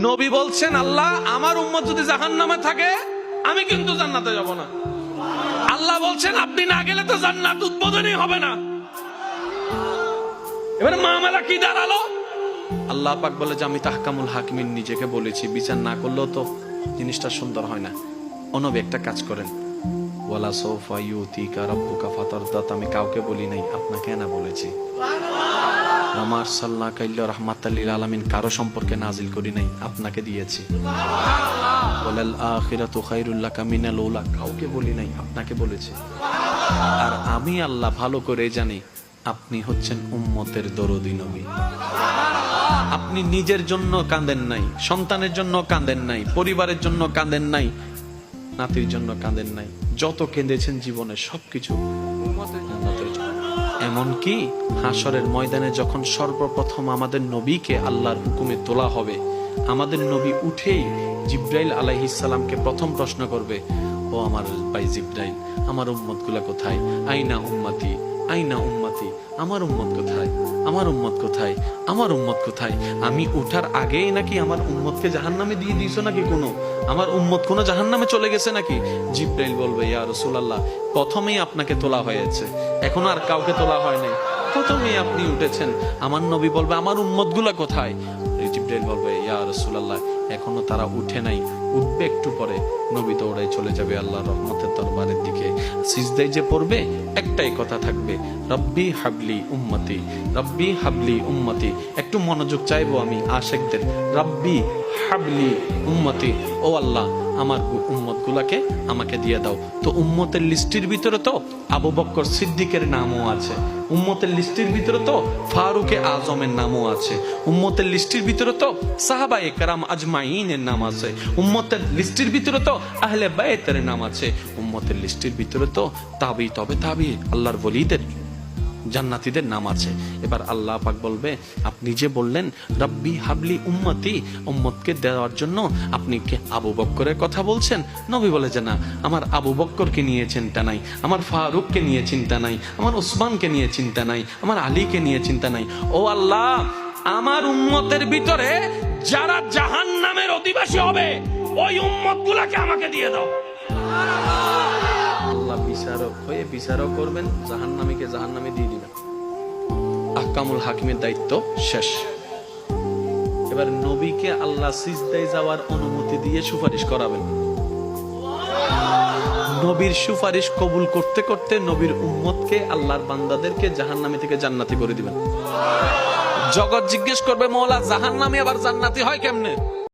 নবী বলছেন, আল্লাহ আমার উম্মত যদি জাহান্নামে থাকে আমি কিন্তু জান্নাতে যাব না। আল্লাহ বলছেন আপনি না গেলে তো জান্নাত উদ্বোধনই হবে না। এবার মামলা কি দাঁড়ালো? আল্লাহ পাক বলে যে আমি তাহকামুল হাকিমিন নিজেকে বলেছি, বিচার না করলেও তো জিনিসটা সুন্দর হয় না। ও নবী একটা কাজ করেন, ওয়ালা সাউফা ইউতিকা রাব্বুকা ফাতারদাত, আমি কাউকে বলি নাই, আপনাকে না বলেছি। ওমা আরসালনাকা ইল্লা রাহমাতাল লিল আলামিন, কারো সম্পর্কে নাজিল করি নাই, আপনাকে দিয়েছি। ওয়ালাল আখিরাতু খায়রুল লাকা মিনাল উলা, কাউকে বলি নাই, আপনাকে বলেছি। আর আমি আল্লাহ ভালো করে জানি আপনি হচ্ছেন উম্মতের দরদি নবী। আপনি নিজের জন্য কাঁদেন নাই, সন্তানের জন্য কাঁদেন নাই, পরিবারের জন্য কাঁদেন নাই, নাতির জন্য কাঁদেন নাই, যত কেঁদেছেন জীবনে সবকিছু উম্মতের জন্য। এমনকি হাসরের ময়দানে যখন সর্বপ্রথম আমাদের নবীকে আল্লাহর হুকুমে তোলা হবে, আমাদের নবী উঠেই জিব্রাইল আলাইহিস সালামকে প্রথম প্রশ্ন করবে, ও আমার ভাই জিব্রাইল, আমার উম্মত গুলা কোথায়? আইনা উম্মতি, আইনা উম্মতি, আমার উম্মত কোথায়? আমার উম্মত কোথায়? আমার উম্মত কোথায়? আমি উঠার আগেই নাকি আমার উম্মতকে জাহান্নামে দিয়ে দিয়েছো নাকি? কোনো আমার উম্মত কোনো জাহান্নামে চলে গেছে নাকি? জিব্রাইল বলবে, ইয়া রাসূলুল্লাহ, প্রথমেই আপনাকে তোলা হয়েছে, এখন আর কাউকে তোলা হয় নাই, প্রথমেই আপনি উঠেছেন। আমার নবী বলবে, আমার উম্মত গুলা কোথায়? জিব্রাইল বলবে, ইয়া রাসূলুল্লাহ, এখনো তারা উঠে নাই, উঠবে একটু পরে। নবী দৌড়ায় চলে যাবে আল্লাহর রহমতের দরবারের দিকে। সিজদায় যে পড়বে একটাই কথা থাকবে, রব্বি হাবলি উম্মতি, রব্বি হাবলি উম্মতি। একটু মনোযোগ চাইবো আমি আশিকদের, রব্বি হাবলি উম্মতি, ও আল্লাহ আমার উম্মত গুলাকে আমাকে দিয়ে দাও। তো উম্মতের লিস্টের ভিতরে তো আবু বকর সিদ্দিকের নামও আছে, উম্মতের লিস্টের ভিতরে তো ফারুকে আজমের নামও আছে, উম্মতের লিস্টের ভিতরে তো সাহাবায়ে কেরাম আজমাইনের নাম আছে, উম্মতের লিস্টের ভিতরে তো আহলে বাইতের নাম আছে, উম্মতের লিস্টের ভিতরে তো তাবি তবে তাবি আল্লাহর ওলিদের জান্নাতীদের নাম আছে। এবার আল্লাহ পাক বলবে, আপনি যে বললেন রব্বি হাবলি উম্মতি, উম্মতকে দেওয়ার জন্য আপনি কে আবু বকরের কথা বলছেন? নবী বলে যে না, আমার আবু বকরকে নিয়ে চিন্তা নাই, আমার ফারুককে নিয়ে চিন্তা নাই, আমার ওসমানকে নিয়ে চিন্তা নাই, আমার আলীকে নিয়ে চিন্তা নাই। ও আল্লাহ, আমার উম্মতের ভিতরে যারা জাহান্নামের অধিবাসী হবে ওই উম্মত গুলাকে আমাকে দিয়ে দাও। আল্লাহ বিচারক হয়ে বিচারক করবেন, জাহান্নামীকে জাহান্নামে দিয়ে দিবেন। আহকামুল হাকিমের দায়িত্ব শেষ। এবার নবীকে আল্লাহ সিজদায় যাওয়ার অনুমতি দিয়ে সুপারিশ করাবেন। নবীর সুপারিশ কবুল করতে করতে নবীর উম্মতকে, আল্লাহর বান্দাদেরকে জাহান্নামী থেকে জান্নাতি করে দিবেন। জগৎ জিজ্ঞেস করবে, মওলা জাহান্নামী আবার জান্নাতি হয় কেমনে?